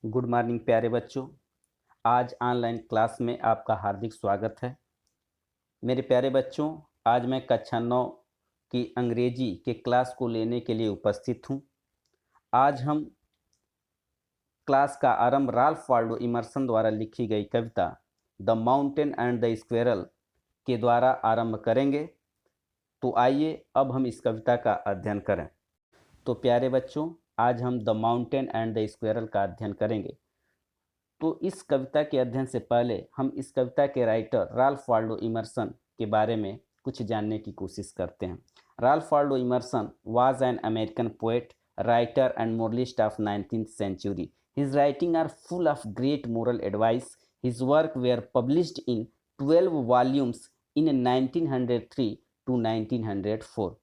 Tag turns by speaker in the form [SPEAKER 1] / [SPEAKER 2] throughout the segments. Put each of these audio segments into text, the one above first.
[SPEAKER 1] Good morning प्यारे बच्चों। आज ऑनलाइन क्लास में आपका हार्दिक स्वागत है। मेरे प्यारे बच्चों, आज मैं कक्षा 9 की अंग्रेजी के क्लास को लेने के लिए उपस्थित हूँ। आज हम क्लास का आरंभ राल्फ वाल्डो इमर्सन द्वारा लिखी गई कविता the mountain and the squirrel के द्वारा आरंभ करेंगे। तो आइए अब हम इस कविता का अध्ययन करें। तो प्यारे बच्चों, आज हम the mountain and the squirrel का अध्ययन करेंगे। तो इस कविता के अध्ययन से पहले हम इस कविता के राइटर राल्फ वाल्डो इमर्सन के बारे में कुछ जानने की कोशिश करते हैं। Ralph Waldo Emerson was an American poet, writer and moralist of 19th century. His writings are full of great moral advice. His work were published in 12 volumes in 1903 to 1904.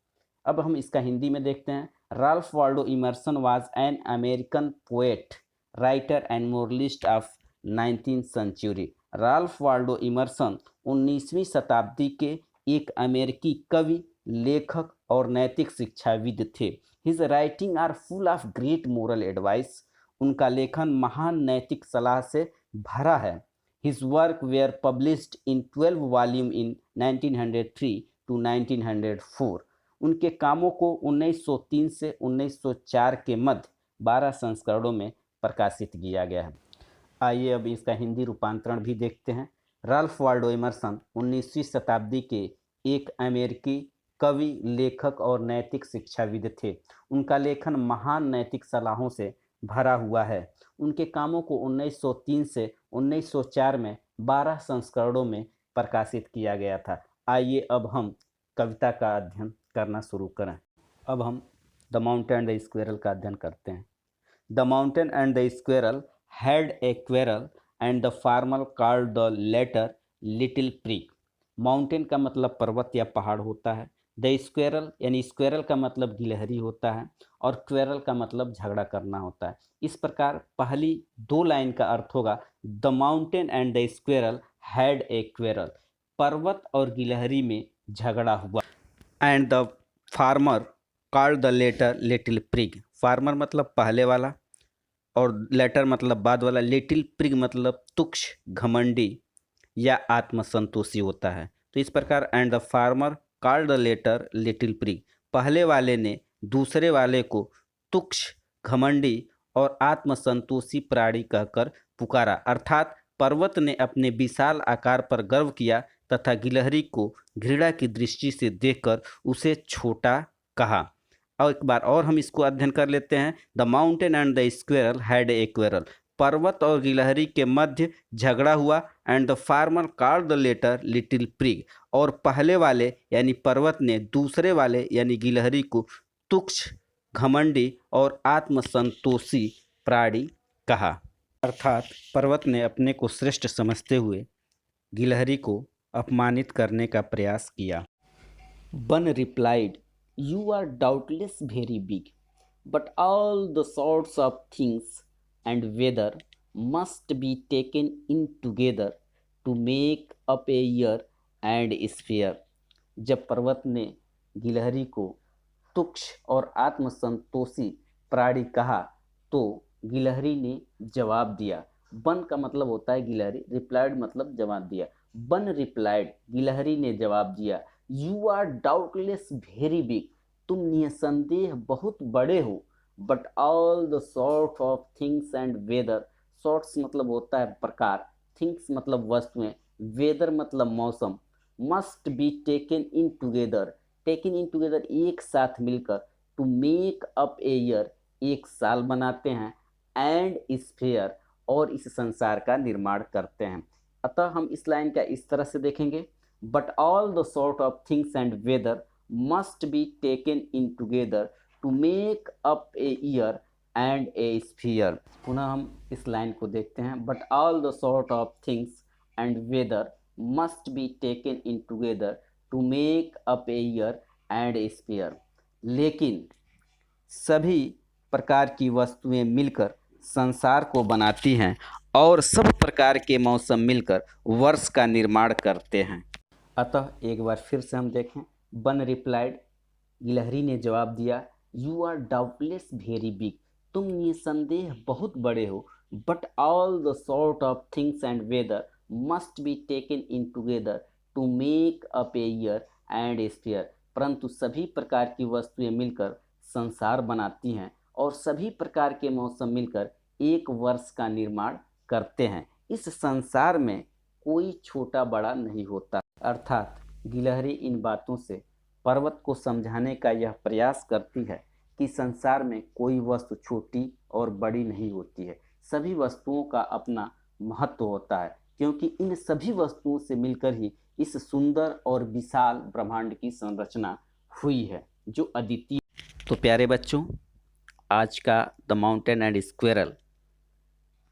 [SPEAKER 1] अब हम इसका हिंदी में देखते हैं। Ralph Waldo Emerson was an American poet, writer and moralist of 19th century. Ralph Waldo Emerson 19वीं शताब्दी के एक अमेरिकी कवि, लेखक और नैतिक शिक्षाविद थे। His writing are full of great moral advice. उनका लेखन महान नैतिक सलाह से भरा है। His work were published in 12 volume in 1903 to 1904। उनके कामों को 1903 से 1904 के मध्य 12 संस्करणों में प्रकाशित किया गया है। आइए अब इसका हिंदी रूपांतरण भी देखते हैं। राल्फ वाल्डो इमर्सन 19वीं शताब्दी के एक अमेरिकी कवि, लेखक और नैतिक शिक्षाविद थे। उनका लेखन महान नैतिक सलाहों से भरा हुआ है। उनके कामों को 1903 से 1904 में 12 संस्करणों में प्रकाशित किया गया था। आइए अब हम कविता का अध्ययन करना शुरू करें। अब हम the mountain and the squirrel का अध्ययन करते हैं। The mountain and the squirrel had a quarrel, and the farmer called the latter little prig. Mountain का मतलब पर्वत या पहाड़ होता है। द स्क्वेरल यानी स्क्वेरल का मतलब गिलहरी होता है और क्वेरल का मतलब झगड़ा करना होता है। इस प्रकार पहली दो लाइन का अर्थ होगा the mountain and the squirrel had a quarrel, पर्वत और गिलहरी में झगड़ा हुआ। And the farmer called the latter little prig. Farmer मतलब पहले वाला और लेटर मतलब बाद वाला। लिटिल प्रिग मतलब तुच्छ, घमंडी या आत्मसंतोषी होता है। तो इस प्रकार and the farmer called the latter little prig, पहले वाले ने दूसरे वाले को तुच्छ, घमंडी और आत्मसंतोषी प्राणी कहकर पुकारा। अर्थात पर्वत ने अपने विशाल आकार पर गर्व किया तथा गिलहरी को घृणा की दृष्टि से देखकर उसे छोटा कहा। और एक बार और हम इसको अध्ययन कर लेते हैं। The mountain and the squirrel had a quarrel, पर्वत और गिलहरी के मध्य झगड़ा हुआ। And the farmer called the latter little prig, और पहले वाले यानी पर्वत ने दूसरे वाले यानी गिलहरी को तुच्छ, घमंडी और आत्मसंतोषी प्राणी कहा। अर्थात पर्वत ने अपने को श्रेष्ठ समझते हुए गिलहरी को अपमानित करने का प्रयास किया। One replied, You are doubtless very big, but all the sorts of things and weather must be taken in together to make up a year and sphere. जब पर्वत ने गिलहरी को तुच्छ और आत्मसंतोषी प्राणी कहा तो गिलहरी ने जवाब दिया। वन का मतलब होता है गिलहरी, रिप्लाइड मतलब जवाब दिया। वन रिप्लाइड, गिलहरी ने जवाब दिया। You are doubtless very big, तुम निसंदेह बहुत बड़े हो। But all the sort of things and weather, sorts मतलब होता है प्रकार, थिंग्स मतलब वस्तुएं, वेदर मतलब मौसम, must be taken in together, taken in together एक साथ मिलकर, to make up a year एक साल बनाते हैं, एंड स्फेयर और इस संसार का निर्माण करते हैं। अतः हम इस लाइन का इस तरह से देखेंगे, but all the sort of things and weather must be taken in together to make up a year and a sphere. पुनः हम इस लाइन को देखते हैं, but all the sort of things and weather must be taken in together to make up a year and a sphere. लेकिन सभी प्रकार की वस्तुएं मिलकर संसार को बनाती हैं और सब प्रकार के मौसम मिलकर वर्ष का निर्माण करते हैं। अतः एक बार फिर से हम देखें। वन रिप्लाइड, गिलहरी ने जवाब दिया। You are doubtless very big, तुम निसंदेह बहुत बड़े हो। but all the sort of things and weather must be taken in together to make up a year and a sphere। परंतु सभी प्रकार की वस्तुएं मिलकर संसार बनाती हैं और सभी प्रकार के मौसम मिलकर एक वर्ष का निर्माण करते हैं। इस संसार में कोई छोटा बड़ा नहीं होता। अर्थात गिलहरी इन बातों से पर्वत को समझाने का यह प्रयास करती है कि संसार में कोई वस्तु छोटी और बड़ी नहीं होती है। सभी वस्तुओं का अपना महत्व होता है, क्योंकि इन सभी वस्तुओं से मिलकर ही इस सुंदर और विशाल ब्रह्मांड की संरचना हुई है, जो अद्वितीय। तो प्यारे बच्चों, आज का द माउंटेन एंड स्क्वेरल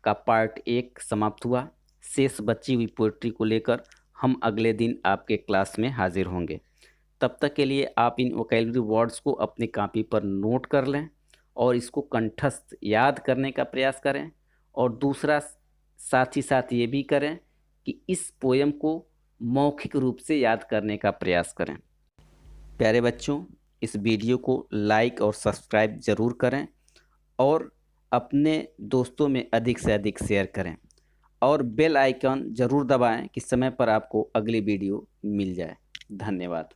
[SPEAKER 1] का पार्ट 1 समाप्त हुआ। शेष बची हुई पोएट्री को लेकर हम अगले दिन आपके क्लास में हाजिर होंगे। तब तक के लिए आप इन वोकैबुलरी वर्ड्स को अपनी कॉपी पर नोट कर लें और इसको कंठस्थ याद करने का प्रयास करें। और दूसरा साथ ही साथ ये भी करें कि इस पोयम को मौखिक रूप से याद करने का प्रयास करें। प्यारे बच्चों, इस वीडियो को लाइक और सब्सक्राइब ज़रूर करें और अपने दोस्तों में अधिक से अधिक शेयर करें और बेल आइकन ज़रूर दबाएं कि समय पर आपको अगली वीडियो मिल जाए। धन्यवाद।